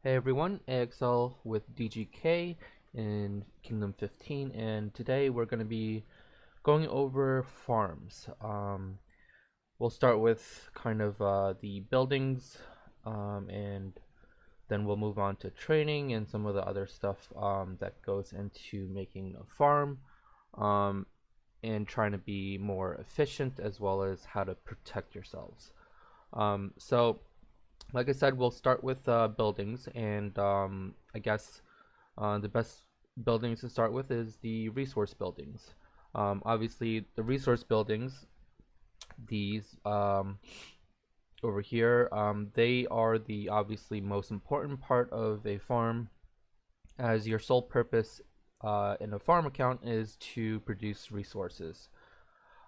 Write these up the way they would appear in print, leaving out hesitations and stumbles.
Hey everyone, AXL with DGK in Kingdom 15, and today we're going to be going over farms. We'll start with kind of the buildings, and then we'll move on to training and some of the other stuff that goes into making a farm, um, and trying to be more efficient as well as how to protect yourselves. So like I said, we'll start with buildings, and I guess the best buildings to start with is the resource buildings. Obviously, the resource buildings, these over here, they are the obviously most important part of a farm, as your sole purpose in a farm account is to produce resources.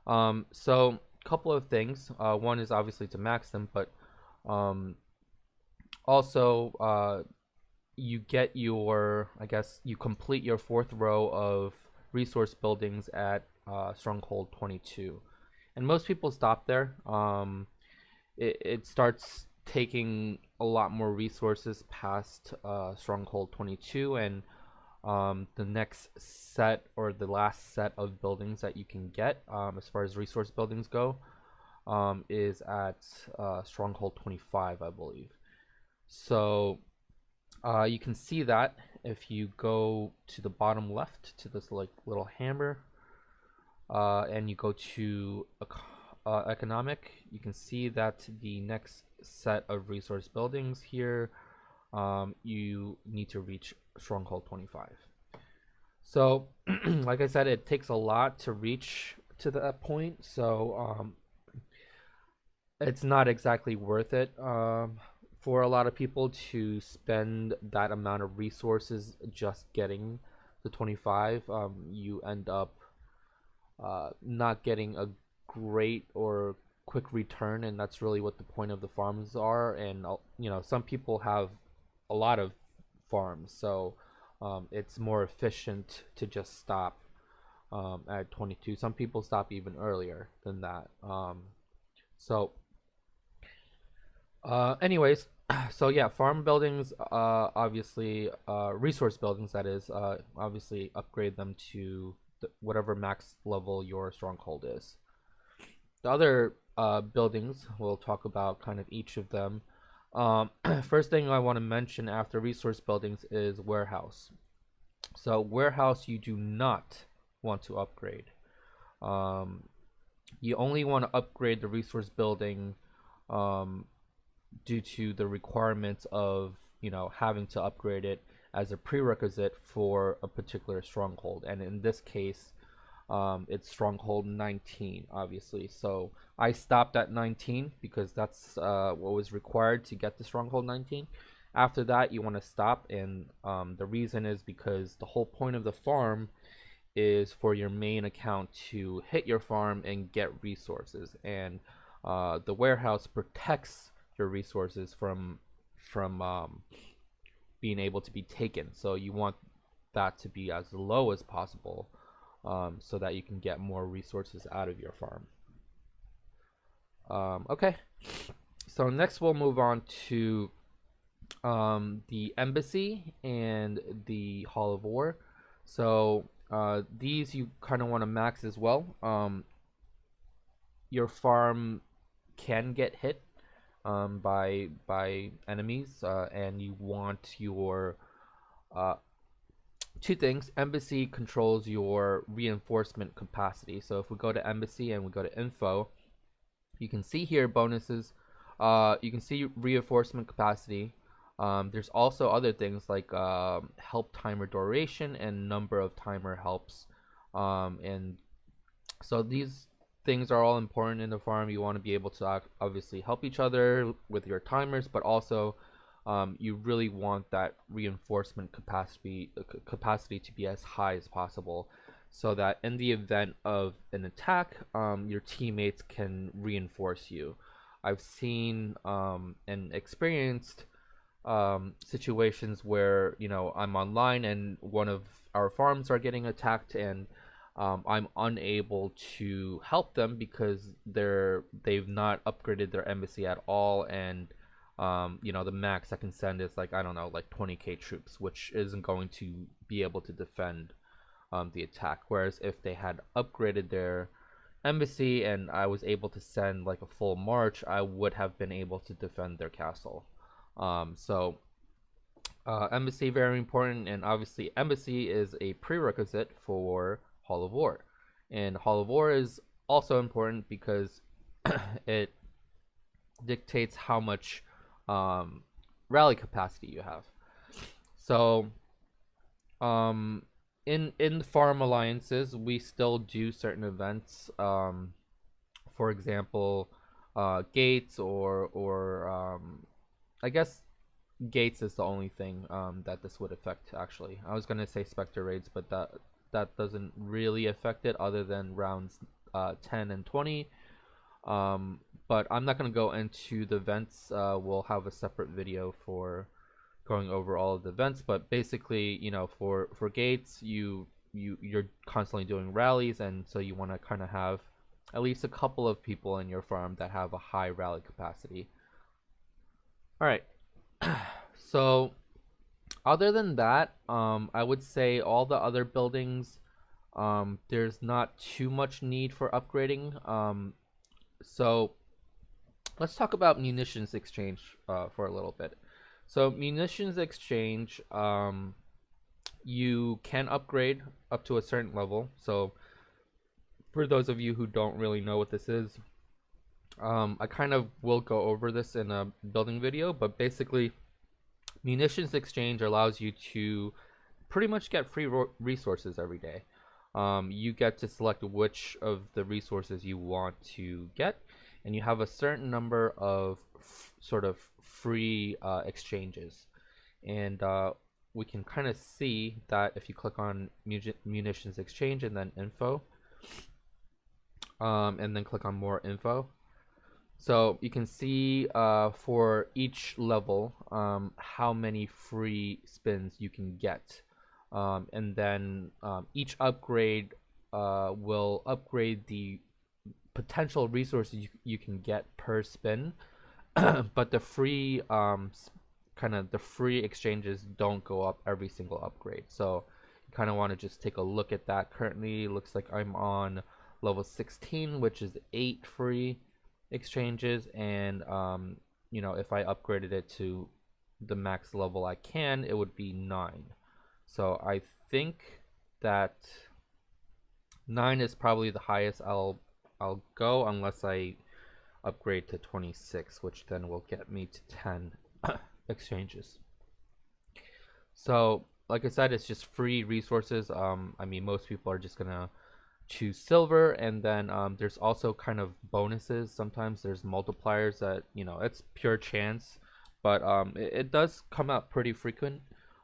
So, a couple of things. One is obviously to max them, but um, also you get your, I guess you complete your fourth row of resource buildings at Stronghold 22, and most people stop there. It starts taking a lot more resources past Stronghold 22, and the next set or the last set of buildings that you can get, as far as resource buildings go, is at Stronghold 25, I believe. So you can see that if you go to the bottom left to this like little hammer, and you go to economic, you can see that the next set of resource buildings here, you need to reach Stronghold 25. So, like I said, it takes a lot to reach to that point. So, it's not exactly worth it for a lot of people to spend that amount of resources just getting the 25. You end up not getting a great or quick return, and that's really what the point of the farms are. And some people have a lot of farms, so it's more efficient to just stop at 22. Some people stop even earlier than that. So anyways, so yeah, farm buildings, obviously, resource buildings, that is, obviously upgrade them to whatever max level your stronghold is. The other buildings, we'll talk about kind of each of them. First thing I want to mention after resource buildings is warehouse. So warehouse, you do not want to upgrade. Um, you only want to upgrade the resource building um, due to the requirements of having to upgrade it as a prerequisite for a particular stronghold, and in this case it's stronghold 19, obviously. So I stopped at 19 because that's what was required to get the stronghold 19. After that, you want to stop, and the reason is because the whole point of the farm is for your main account to hit your farm and get resources, and the warehouse protects your resources from being able to be taken. So you want that to be as low as possible, so that you can get more resources out of your farm. Okay, so next we'll move on to the embassy and the Hall of War. So these you kind of want to max as well. Your farm can get hit by enemies, and you want your two things. Embassy controls your reinforcement capacity. So if we go to embassy and we go to info, you can see here bonuses. You can see reinforcement capacity. There's also other things like help timer duration and number of timer helps, and so these things are all important in the farm. You want to be able to obviously help each other with your timers, but also you really want that reinforcement capacity to be as high as possible, so that in the event of an attack, your teammates can reinforce you. I've seen and experienced situations where I'm online and one of our farms are getting attacked, and I'm unable to help them because they've not upgraded their embassy at all, and You know, the max I can send is like, I don't know, like 20k troops, which isn't going to be able to defend the attack. Whereas if they had upgraded their embassy and I was able to send like a full march, I would have been able to defend their castle. So embassy very important, and obviously embassy is a prerequisite for Hall of War, and Hall of War is also important because it dictates how much um, rally capacity you have. So um, in farm alliances, we still do certain events. For example, gates or I guess gates is the only thing that this would affect. Actually, I was gonna say Spectre raids, but that doesn't really affect it other than rounds 10 and 20. But I'm not gonna go into the events. We'll have a separate video for going over all of the events. But basically, you know, for gates, you're constantly doing rallies, and so you want to kind of have at least a couple of people in your farm that have a high rally capacity. All right. So other than that, I would say all the other buildings, there's not too much need for upgrading. So let's talk about munitions exchange for a little bit. So munitions exchange, you can upgrade up to a certain level. So for those of you who don't really know what this is, I kind of will go over this in a building video, but basically munitions exchange allows you to pretty much get free resources every day. You get to select which of the resources you want to get, and you have a certain number of sort of free exchanges. And we can kind of see that if you click on munitions exchange and then info, and then click on more info. So you can see for each level how many free spins you can get. And then each upgrade will upgrade the potential resources you can get per spin. But the free the free exchanges don't go up every single upgrade. So you kind of want to just take a look at that. Currently looks like I'm on level 16, which is 8 free exchanges, and you know, if I upgraded it to the max level I can, it would be 9. So I think that 9 is probably the highest I'll go, unless I upgrade to 26, which then will get me to 10 exchanges. So like I said, it's just free resources. I mean, most people are just gonna choose silver, and then there's also kind of bonuses. Sometimes there's multipliers that, you know, it's pure chance, but it does come out pretty frequent.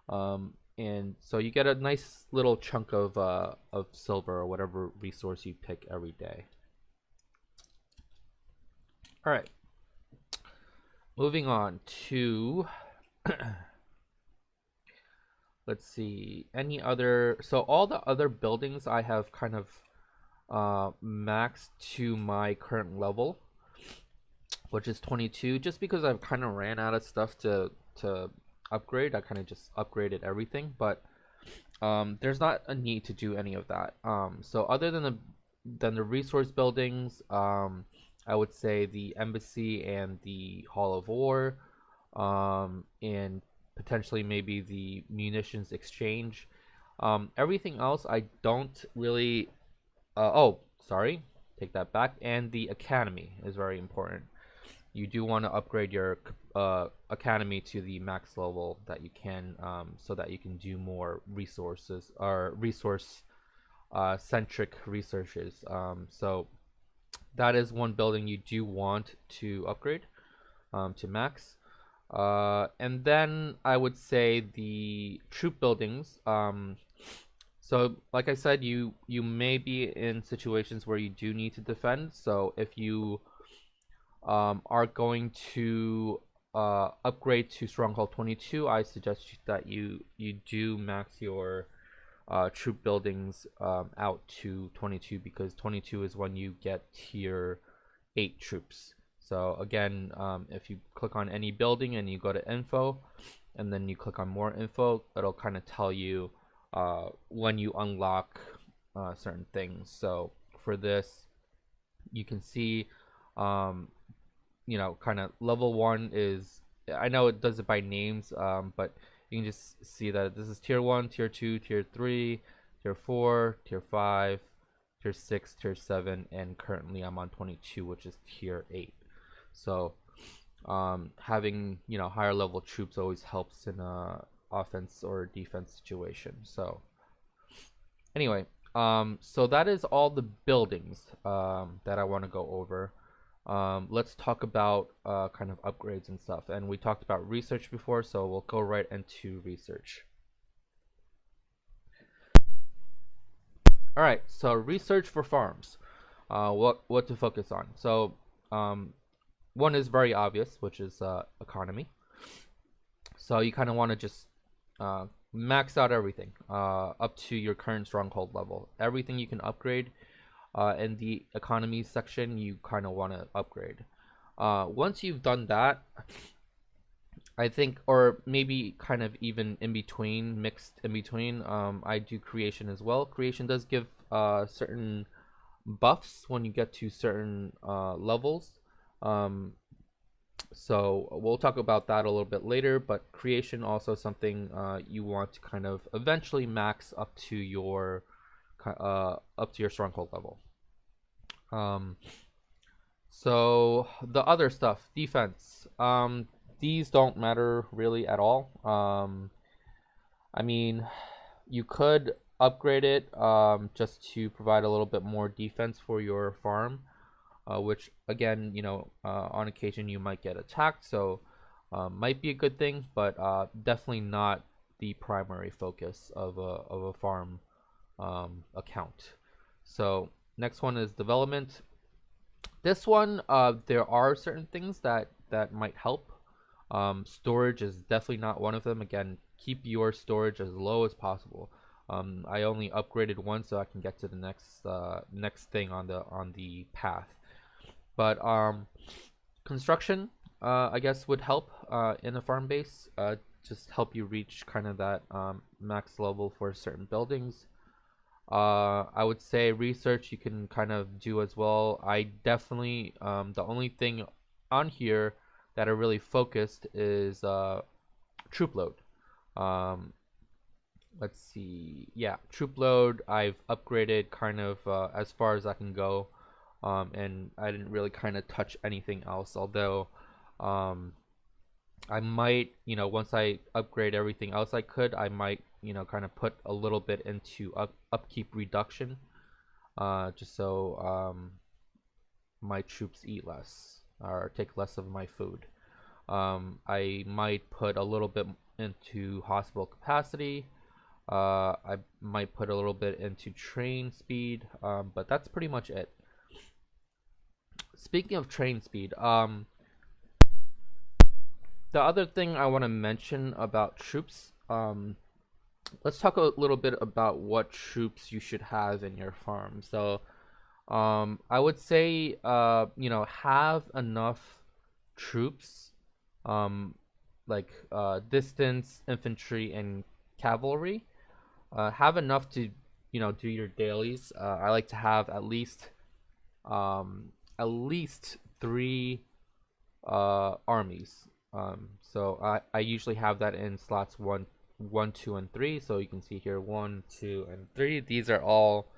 And so you get a nice little chunk of silver or whatever resource you pick every day. All right, moving on to let's see, any other. So all the other buildings I have kind of maxed to my current level, which is 22, just because I've kind of ran out of stuff to upgrade. I kind of just upgraded everything, but there's not a need to do any of that. So other than the resource buildings, I would say the embassy and the Hall of War, and potentially maybe the munitions exchange. Everything else I don't really. Oh, sorry, take that back. And the academy is very important. You do want to upgrade your academy to the max level that you can, so that you can do more resources or resource centric researches. So that is one building you do want to upgrade to max. And then I would say the troop buildings. So like I said, you may be in situations where you do need to defend. So if you are going to upgrade to Stronghold 22, I suggest that you do max your troop buildings out to 22, because 22 is when you get tier 8 troops. So again, if you click on any building and you go to info, and then you click on more info, it'll kind of tell you when you unlock certain things. So for this, you can see, kind of level 1 is, I know it does it by names, but you can just see that this is tier 1, tier 2, tier 3, tier 4, tier 5, tier 6, tier 7, and currently I'm on 22, which is tier 8. So having higher level troops always helps in a offense or defense situation. So anyway, so that is all the buildings that I want to go over. Let's talk about kind of upgrades and stuff. And we talked about research before, so we'll go right into research. All right, so research for farms. What to focus on? So one is very obvious, which is economy. So you kind of want to just max out everything up to your current stronghold level. Everything you can upgrade in the economy section, you kind of want to upgrade. Once you've done that, I think, or maybe kind of even in between, mixed in between, I do creation as well. Creation does give certain buffs when you get to certain levels. So we'll talk about that a little bit later, but creation also something you want to kind of eventually max up to your stronghold level. So the other stuff, defense, these don't matter really at all. I mean, you could upgrade it just to provide a little bit more defense for your farm, which again, on occasion you might get attacked, so might be a good thing, but definitely not the primary focus of a farm account. So next one is development. This one, there are certain things that might help. Storage is definitely not one of them. Again, keep your storage as low as possible. I only upgraded one so I can get to the next thing on the path. But construction, I guess, would help in a farm base. Just help you reach kind of that max level for certain buildings. I would say research you can kind of do as well. I definitely, the only thing on here that are really focused is troop load. Let's see. Yeah, troop load I've upgraded kind of as far as I can go. And I didn't really kind of touch anything else, although I might, once I upgrade everything else I could, I might, kind of put a little bit into upkeep reduction, just so my troops eat less or take less of my food. I might put a little bit into hospital capacity. I might put a little bit into train speed, but that's pretty much it. Speaking of train speed, the other thing I want to mention about troops, let's talk a little bit about what troops you should have in your farm. So, I would say, have enough troops, like distance, infantry, and cavalry. Have enough to, do your dailies. I like to have at least 3 armies. So I usually have that in slots 1, 2, and 3. So you can see here 1, 2, and 3. These are all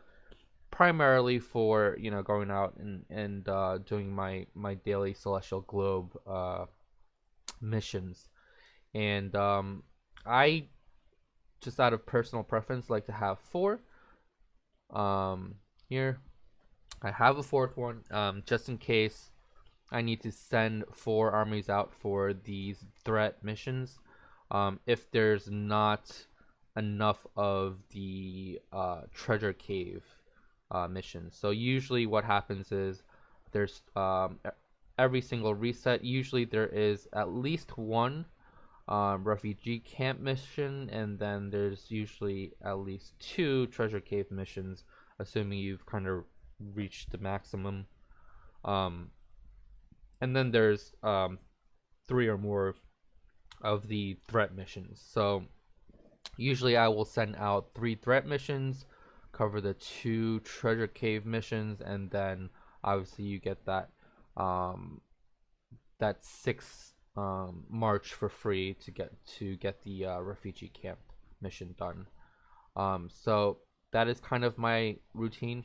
primarily for going out and doing my daily celestial globe missions. And I just out of personal preference like to have 4. Here I have a 4th one, just in case I need to send 4 armies out for these threat missions. If there's not enough of the treasure cave missions. So usually what happens is there's every single reset, usually there is at least one refugee camp mission, and then there's usually at least 2 treasure cave missions, assuming you've kind of reached the maximum. and then there's 3 or more of the threat missions. So usually I will send out 3 threat missions, cover the 2 treasure cave missions, and then obviously you get that 6 march for free to get the refugee camp mission done. So that is kind of my routine.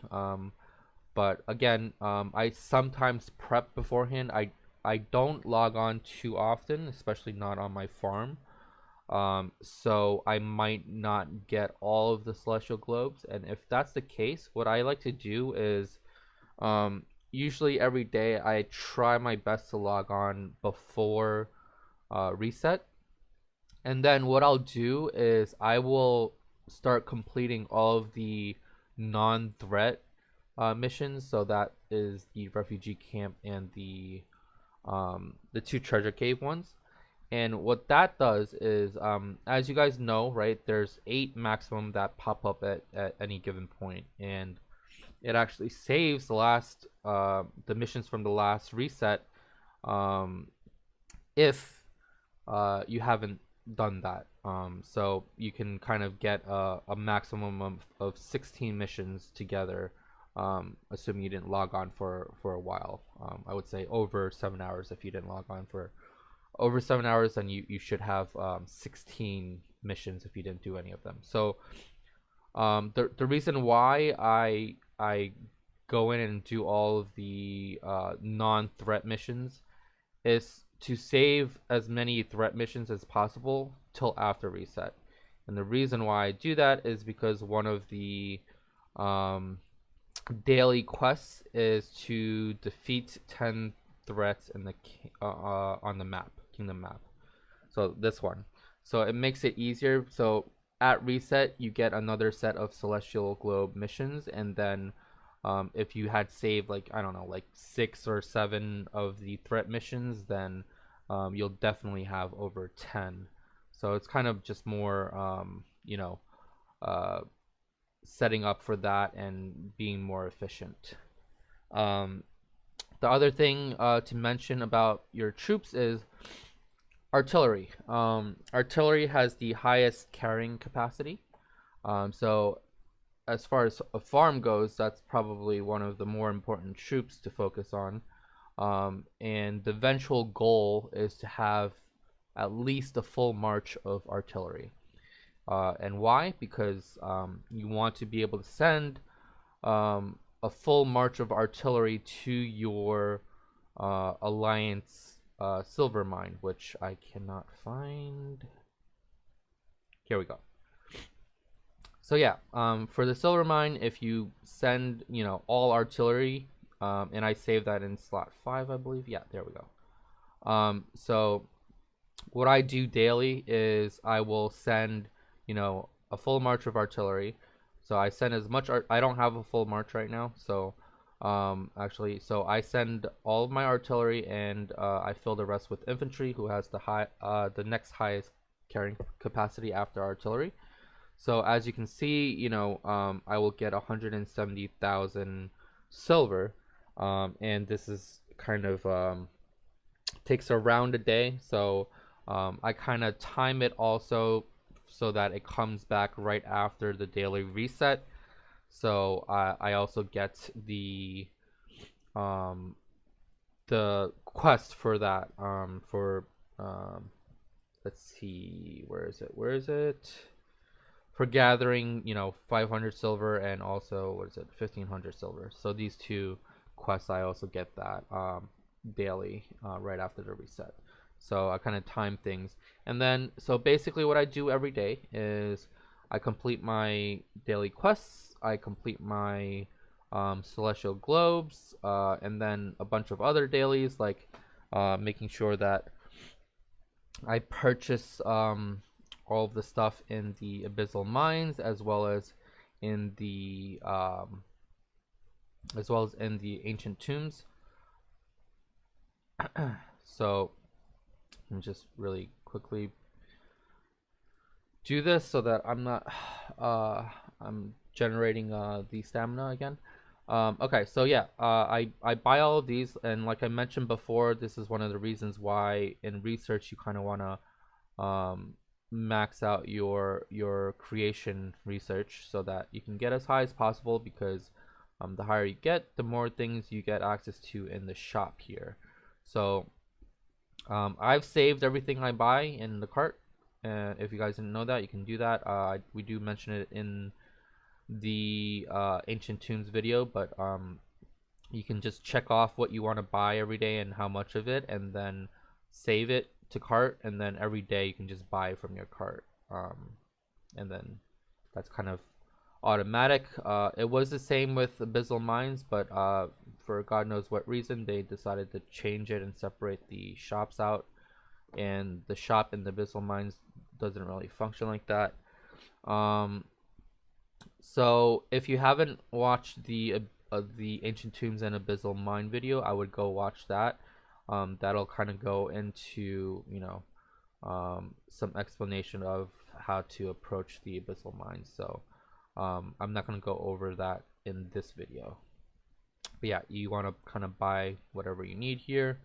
But again, I sometimes prep beforehand. I don't log on too often, especially not on my farm. So I might not get all of the celestial globes, and if that's the case, what I like to do is, usually every day I try my best to log on before reset, and then what I'll do is I will start completing all of the non-threat missions. So that is the refugee camp and the 2 treasure cave ones. And what that does is, as you guys know, right, there's 8 maximum that pop up at any given point, and it actually saves the missions from the last reset, if you haven't done that. So you can kind of get a maximum of 16 missions together, assuming you didn't log on for a while. I would say over 7 hours. If you didn't log on for over 7 hours, then you should have 16 missions if you didn't do any of them. So the reason why I go in and do all of the non-threat missions is to save as many threat missions as possible till after reset. And the reason why I do that is because one of the daily quests is to defeat 10 threats in the on the map, kingdom map. So this one. So it makes it easier. So at reset, you get another set of celestial globe missions, and then if you had saved, like, I don't know, like 6 or 7 of the threat missions, then you'll definitely have over 10. So it's kind of just more setting up for that and being more efficient. The other thing to mention about your troops is artillery. Artillery has the highest carrying capacity. So as far as a farm goes, that's probably one of the more important troops to focus on. And the eventual goal is to have at least a full march of artillery. And why? Because you want to be able to send a full march of artillery to your alliance silver mine, which I cannot find. Here we go. So yeah, for the silver mine, if you send, all artillery, and I save that in slot 5, I believe. Yeah, there we go. So what I do daily is I will send, a full march of artillery. So I send as much I don't have a full march right now, so so I send all of my artillery, and I fill the rest with infantry, who has the next highest carrying capacity after artillery. So as you can see, I will get 170,000 silver, and this is kind of takes around a day. So I kind of time it also so that it comes back right after the daily reset. So I also get the quest for that, let's see, where is it, for gathering 500 silver, and also 1500 silver. So these 2 quests, I also get that daily, right after the reset. So I kind of time things. And then, so basically what I do every day is I complete my daily quests, I complete my celestial globes, and then a bunch of other dailies, like making sure that I purchase all of the stuff in the abyssal mines, as well as in the ancient tombs. So let me just really quickly do this so that I'm not I'm generating the stamina again. Okay, so yeah, I buy all of these, and like I mentioned before, this is one of the reasons why in research you kind of want to max out your creation research so that you can get as high as possible, because the higher you get, the more things you get access to in the shop here. So I've saved everything I buy in the cart, and if you guys didn't know that, you can do that. We do mention it in the Ancient Tombs video, but you can just check off what you want to buy every day and how much of it, and then save it to cart, and then every day you can just buy from your cart, and then that's kind of automatic. It was the same with Abyssal Mines, but for God knows what reason, they decided to change it and separate the shops out, and the shop in the Abyssal Mines doesn't really function like that. So if you haven't watched the Ancient Tombs and Abyssal Mine video, I would go watch that. That'll kind of go into, some explanation of how to approach the Abyssal Mines. So I'm not going to go over that in this video. But yeah, you want to kind of buy whatever you need here.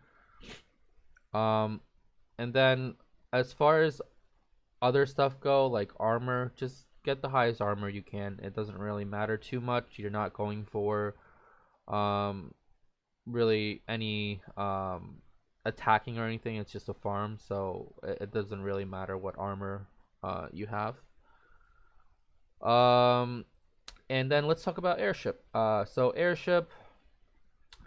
And then as far as other stuff go, like armor, just get the highest armor you can. It doesn't really matter too much. You're not going for really any attacking or anything. It's just a farm, so it doesn't really matter what armor you have. And then let's talk about airship. So airship,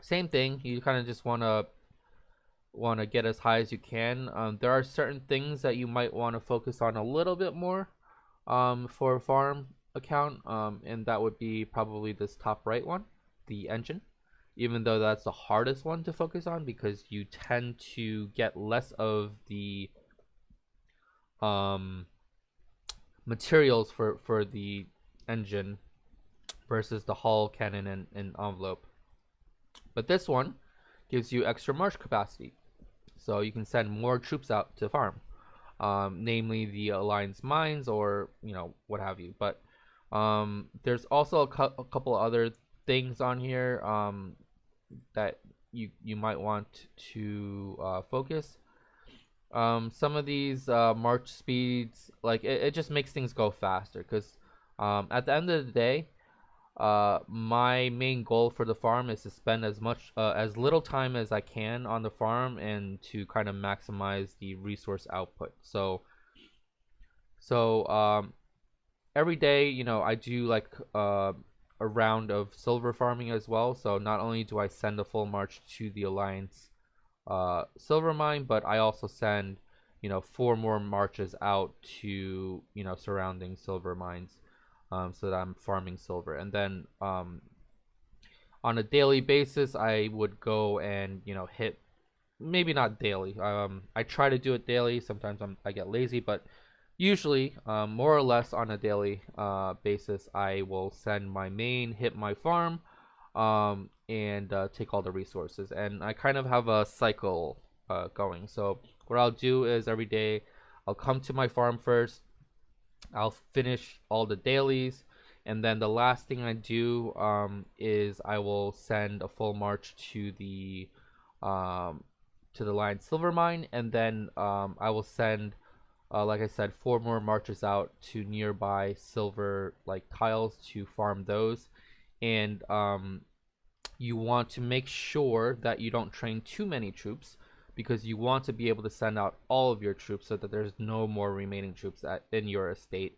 same thing. You kind of just want to get as high as you can. There are certain things that you might want to focus on a little bit more for a farm account, and that would be probably this top right one, the engine, even though that's the hardest one to focus on, because you tend to get less of the materials for the engine versus the hull, cannon, and envelope. But this one gives you extra march capacity, so you can send more troops out to farm, namely the Alliance mines, or what have you. But there's also a couple other things on here that you might want to focus. Some of these march speeds, like it just makes things go faster, because at the end of the day, my main goal for the farm is to spend as little time as I can on the farm, and to kind of maximize the resource output. So every day, I do like a round of silver farming as well. So not only do I send a full march to the Alliance silver mine, but I also send 4 more marches out to surrounding silver mines, so that I'm farming silver. And then on a daily basis, I would go and hit, maybe not daily, I try to do it daily. Sometimes I get lazy, but usually more or less on a daily basis, I will send my main, hit my farm, and take all the resources. And I kind of have a cycle going. So what I'll do is every day I'll come to my farm first, I'll finish all the dailies, and then the last thing I do is I will send a full march to the Lion Silver Mine, and then I will send, like I said, 4 more marches out to nearby silver tiles to farm those. And you want to make sure that you don't train too many troops, because you want to be able to send out all of your troops so that there's no more remaining troops in your estate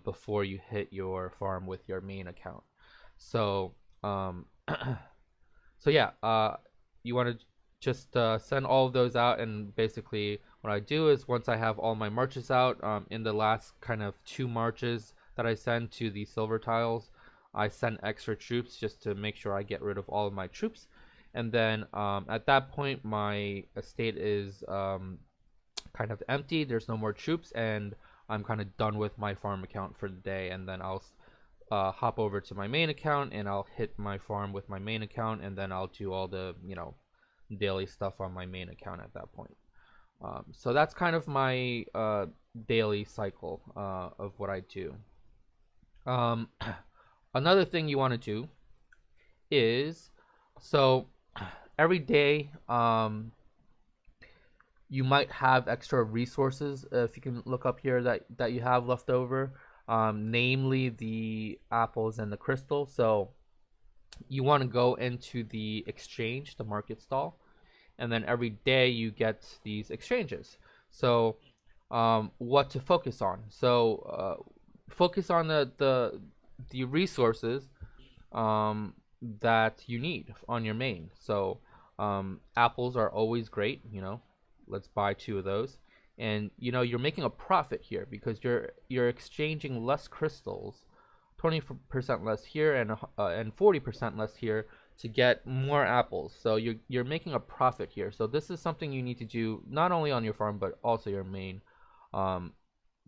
before you hit your farm with your main account. So so yeah, you want to just send all of those out. And basically what I do is, once I have all my marches out, in the last kind of 2 marches that I send to the silver tiles, I send extra troops just to make sure I get rid of all of my troops. And then at that point, my estate is kind of empty. There's no more troops, and I'm kind of done with my farm account for the day. And then I'll hop over to my main account, and I'll hit my farm with my main account, and then I'll do all the daily stuff on my main account at that point. So that's kind of my daily cycle of what I do. Another thing you want to do is, so every day you might have extra resources, if you can look up here, that you have left over, namely the apples and the crystal. So you want to go into the exchange, the market stall, and then every day you get these exchanges. So what to focus on? So focus on the resources that you need on your main. So apples are always great. Let's buy 2 of those, and you're making a profit here because you're exchanging less crystals, 20% less here and 40% less here to get more apples. So you're making a profit here. So this is something you need to do not only on your farm but also your main,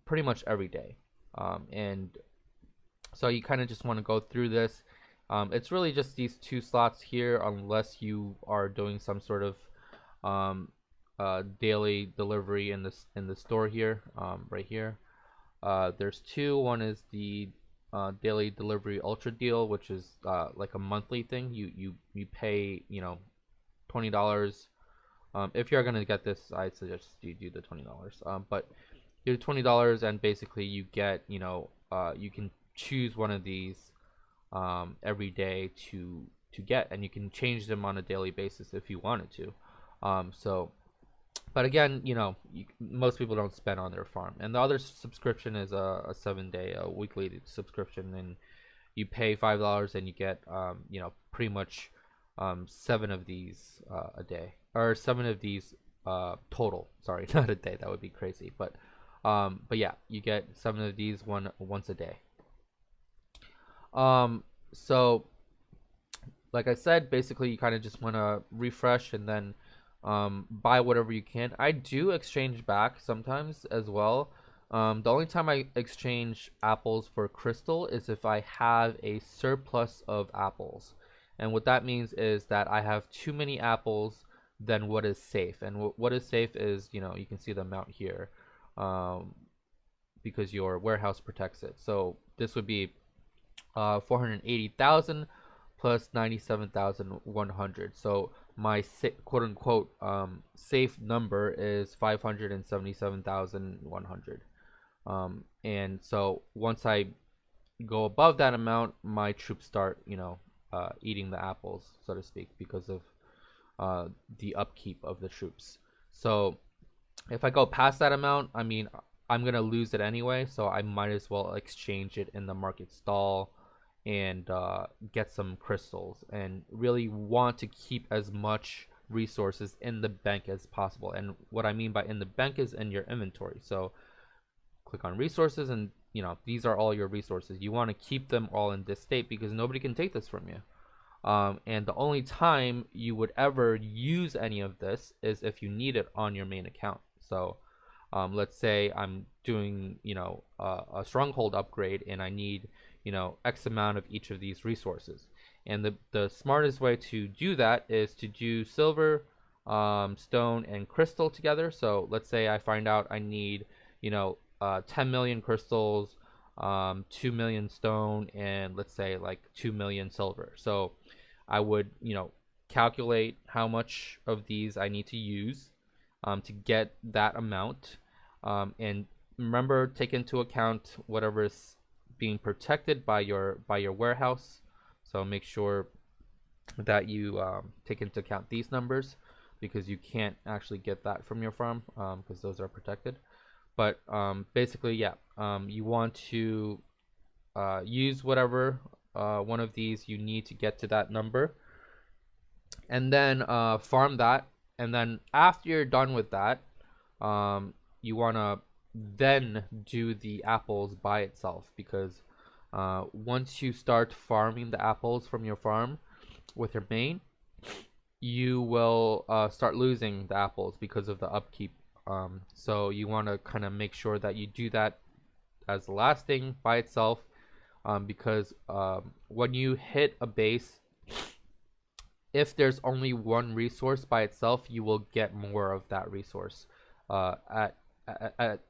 pretty much every day. And so you kind of just want to go through this. It's really just these 2 slots here, unless you are doing some sort of daily delivery in the store here, right here. There's 2. One is the daily delivery ultra deal, which is like a monthly thing. You pay $20. If you're gonna get this, I suggest you do the $20. But you do $20, and basically you get you can choose one of these every day to get, and you can change them on a daily basis if you wanted to. But again, most people don't spend on their farm. And the other subscription is a 7-day, a weekly subscription, and you pay $5 and you get pretty much 7 of these a day, or 7 of these total. Sorry, not a day. That would be crazy. But yeah, you get 7 of these once a day. So like I said, basically you kind of just want to refresh and then buy whatever you can. I do exchange back sometimes as well. The only time I exchange apples for crystal is if I have a surplus of apples. And what that means is that I have too many apples than what is safe. And what is safe is, you can see the amount here, because your warehouse protects it. So this would be 480,000 plus 97,100. So my quote unquote safe number is 577,100. And so once I go above that amount, my troops start eating the apples, so to speak, because of the upkeep of the troops. So if I go past that amount, I mean, I'm gonna lose it anyway, so I might as well exchange it in the market stall and get some crystals, and really want to keep as much resources in the bank as possible. And what I mean by in the bank is in your inventory. So click on resources, and these are all your resources. You want to keep them all in this state because nobody can take this from you. And the only time you would ever use any of this is if you need it on your main account. So let's say I'm doing a stronghold upgrade and I need X amount of each of these resources. And the smartest way to do that is to do silver, stone, and crystal together. So let's say I find out I need 10 million crystals, 2 million stone, and let's say like 2 million silver. So I would calculate how much of these I need to use to get that amount, and remember, take into account whatever is being protected by your warehouse. So make sure that you take into account these numbers, because you can't actually get that from your farm, because those are protected. But basically, yeah, you want to use whatever one of these you need to get to that number, and then farm that. And then after you're done with that, you want to then do the apples by itself, because once you start farming the apples from your farm with your main, you will start losing the apples because of the upkeep. So you want to kind of make sure that you do that as the last thing by itself, because when you hit a base, if there's only one resource by itself, you will get more of that resource at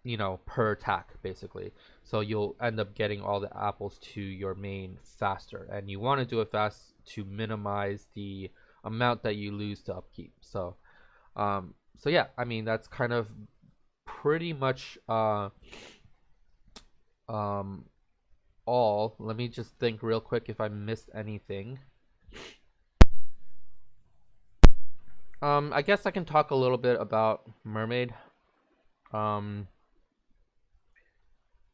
you know, per attack basically. So you'll end up getting all the apples to your main faster, and you want to do it fast to minimize the amount that you lose to upkeep. So yeah, I mean that's kind of pretty much um all. Let me just think real quick if I missed anything. I guess I can talk a little bit about Mermaid. Um,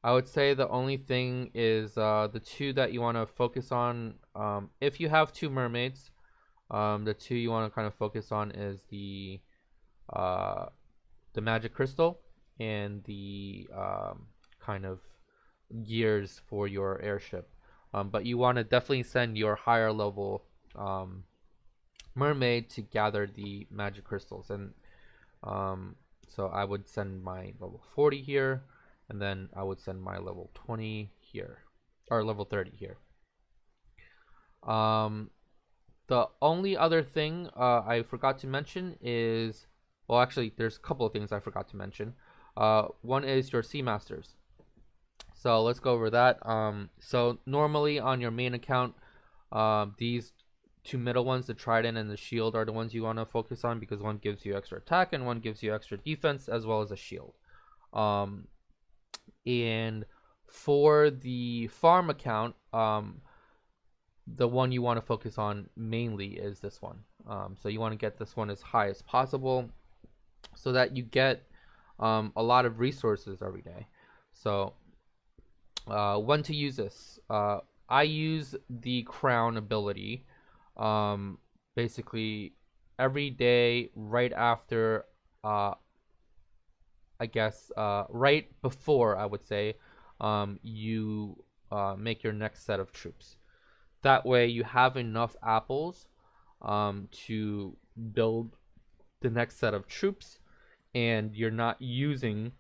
I would say the only thing is the two that you want to focus on. If you have two mermaids, the two you want to kind of focus on is uh, the magic crystal and the kind of gears for your airship. But you want to definitely send your higher level mermaid to gather the magic crystals, and so I would send my level 40 here, and then I would send my level 20 here, or level 30 here. The only other thing I forgot to mention is, well, actually, there's a couple of things I forgot to mention. One is your Sea Masters. So let's go over that. So normally on your main account, these two middle ones, the trident and the shield, are the ones you want to focus on because one gives you extra attack and one gives you extra defense as well as a shield. And for the farm account, the one you want to focus on mainly is this one. So you want to get this one as high as possible so that you get a lot of resources every day. So when to use this, I use the crown ability basically every day right after I guess right before, I would say, you make your next set of troops. That way you have enough apples to build the next set of troops, and you're not using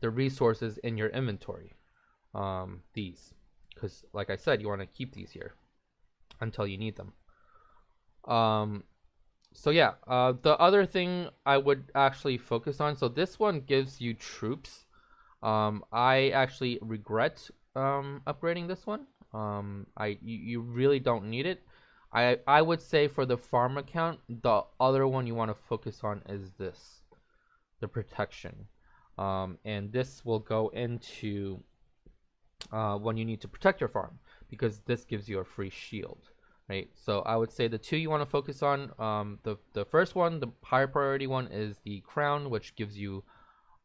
the resources in your inventory. These, because like I said, you want to keep these here until you need them. So yeah, the other thing I would actually focus on, so this one gives you troops. I actually regret upgrading this one. You really don't need it. I would say for the farm account, the other one you want to focus on is this, the protection. And this will go into when you need to protect your farm, because this gives you a free shield, right? So I would say the two you want to focus on, the first one, the higher priority one, is the crown, which gives you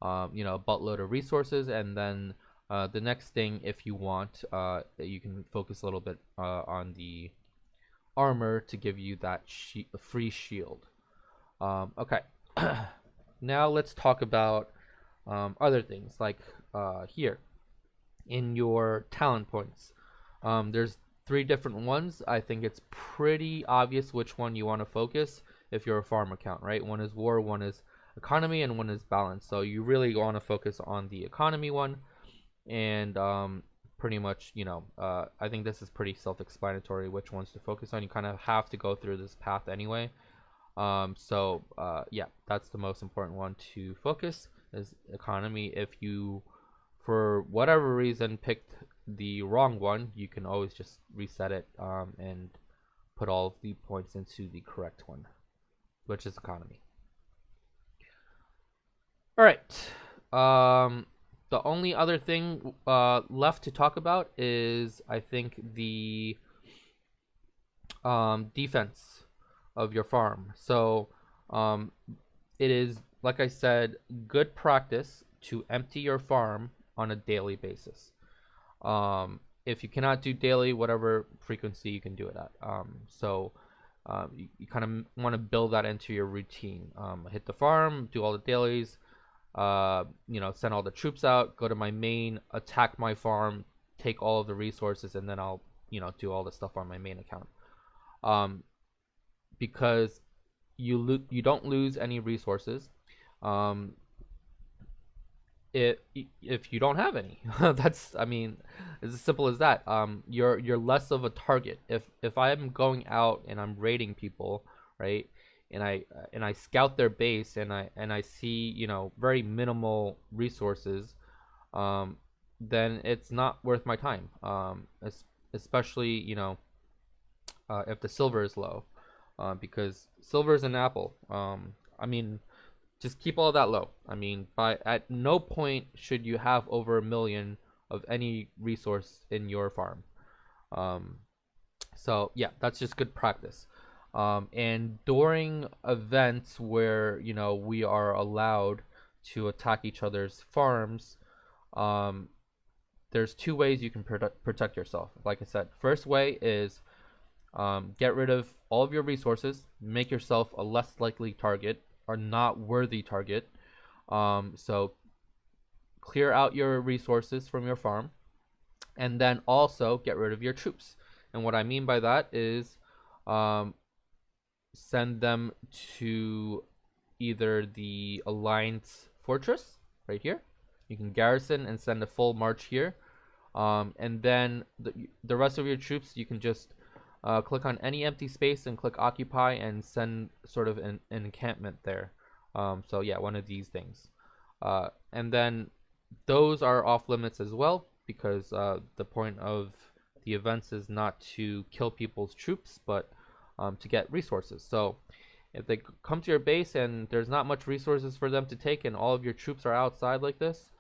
you know, a buttload of resources, and then the next thing, if you want, you can focus a little bit on the armor to give you that free shield. Okay, now let's talk about other things, like here in your talent points. There's 3 different ones. I think it's pretty obvious which one you want to focus if you're a farm account, right? One is war, one is economy, and one is balance. So you really want to focus on the economy one, and pretty much, you know, I think this is pretty self-explanatory which ones to focus on. You kind of have to go through this path anyway. Yeah, that's the most important one to focus, is economy. If you, for whatever reason, picked the wrong one, you can always just reset it and put all of the points into the correct one, which is economy. All right. The only other thing left to talk about is, I think, the defense of your farm. So it is, like I said, good practice to empty your farm on a daily basis. If you cannot do daily, whatever frequency you can do it at. You kind of want to build that into your routine. Hit the farm, do all the dailies, you know, send all the troops out, go to my main, attack my farm, take all of the resources, and then I'll, you know, do all the stuff on my main account. Because you don't lose any resources if you don't have any. That's, I mean, it's as simple as that. You're less of a target if I'm going out and I'm raiding people, right? and I scout their base, and I see, you know, very minimal resources, um, then it's not worth my time. Especially, you know, if the silver is low, because silver is an apple. I mean, just keep all that low. I mean, at no point should you have over 1 million of any resource in your farm. Um, so yeah, that's just good practice. And during events where, you know, we are allowed to attack each other's farms, um, there's two ways you can protect yourself. Like I said, first way is, get rid of all of your resources, make yourself a less likely target or not worthy target. So clear out your resources from your farm, and then also get rid of your troops. And what I mean by that is, um, send them to either the Alliance Fortress right here. You can garrison and send a full march here. And then the rest of your troops, you can just click on any empty space and click occupy and send sort of an encampment there. So yeah, one of these things. And then those are off limits as well, because the point of the events is not to kill people's troops, but to get resources. So if they come to your base and there's not much resources for them to take, and all of your troops are outside like this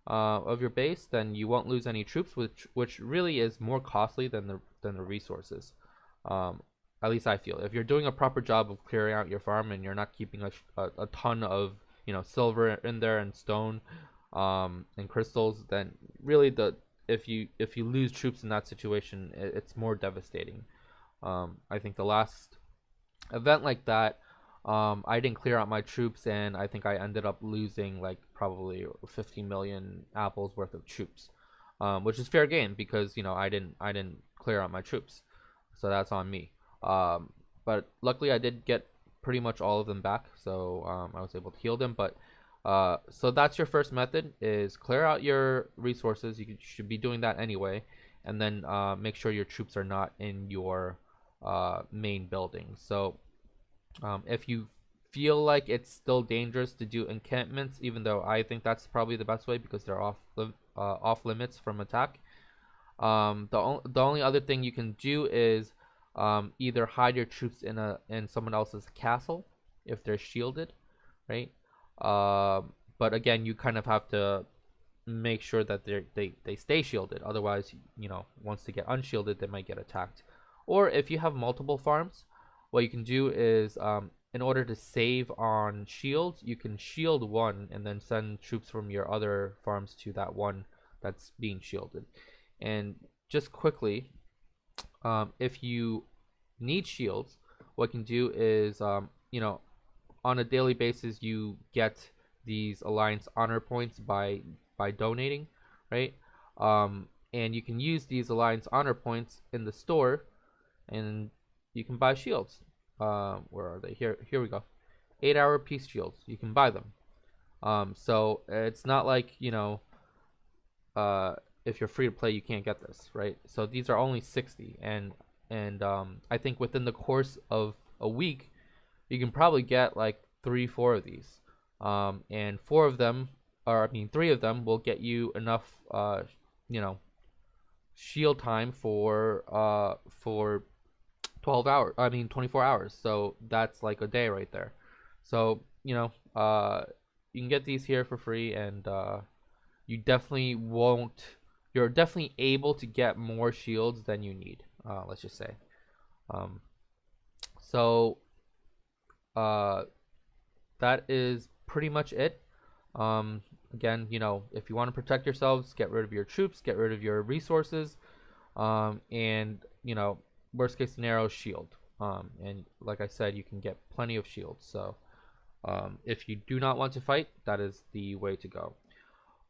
of your base, then you won't lose any troops, which really is more costly than the resources. At least I feel. If you're doing a proper job of clearing out your farm and you're not keeping a ton of, you know, silver in there and stone, and crystals, then really if you lose troops in that situation, it's more devastating. I think the last event like that, I didn't clear out my troops, and I think I ended up losing like probably 15 million apples worth of troops, which is fair game because, you know, I didn't clear out my troops, so that's on me. But luckily I did get pretty much all of them back, so I was able to heal them. But so that's your first method, is clear out your resources. You should be doing that anyway, and then make sure your troops are not in your main building. So if you feel like it's still dangerous to do encampments, even though I think that's probably the best way because they're off limits from attack, the only other thing you can do is either hide your troops in someone else's castle if they're shielded, right? But again, you kind of have to make sure that they stay shielded. Otherwise, you know, once they get unshielded, they might get attacked. Or if you have multiple farms, what you can do is, in order to save on shields, you can shield one and then send troops from your other farms to that one that's being shielded. And just quickly, if you need shields, what you can do is, you know, on a daily basis, you get these Alliance honor points by donating, right? And you can use these Alliance honor points in the store, and you can buy shields. Where are they? Here we go. 8-hour peace shields. You can buy them. So it's not like, you know, if you're free to play, you can't get this, right? So these are only 60, and I think within the course of a week, you can probably get like 3-4 of these. And 4 of them, or I mean 3 of them, will get you enough, you know, shield time for 12 hours. I mean 24 hours. So that's like a day right there. So, you know, you can get these here for free, and you definitely won't. You're definitely able to get more shields than you need. Let's just say. So that is pretty much it. Again, you know, if you want to protect yourselves, get rid of your troops, get rid of your resources, and, you know, worst case scenario, shield. And like I said, you can get plenty of shields. So if you do not want to fight, that is the way to go.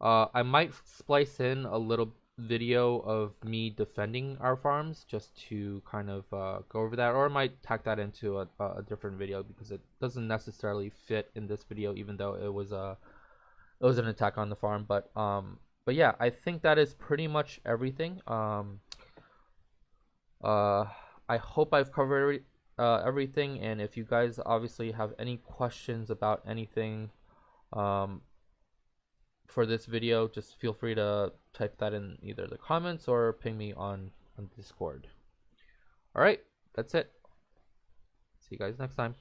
I might splice in a little video of me defending our farms just to kind of go over that, or I might tack that into a different video because it doesn't necessarily fit in this video, even though it was an attack on the farm. But yeah, I think that is pretty much everything. I hope I've covered everything, and if you guys obviously have any questions about anything for this video, just feel free to type that in either the comments or ping me on Discord. All right, that's it. See you guys next time.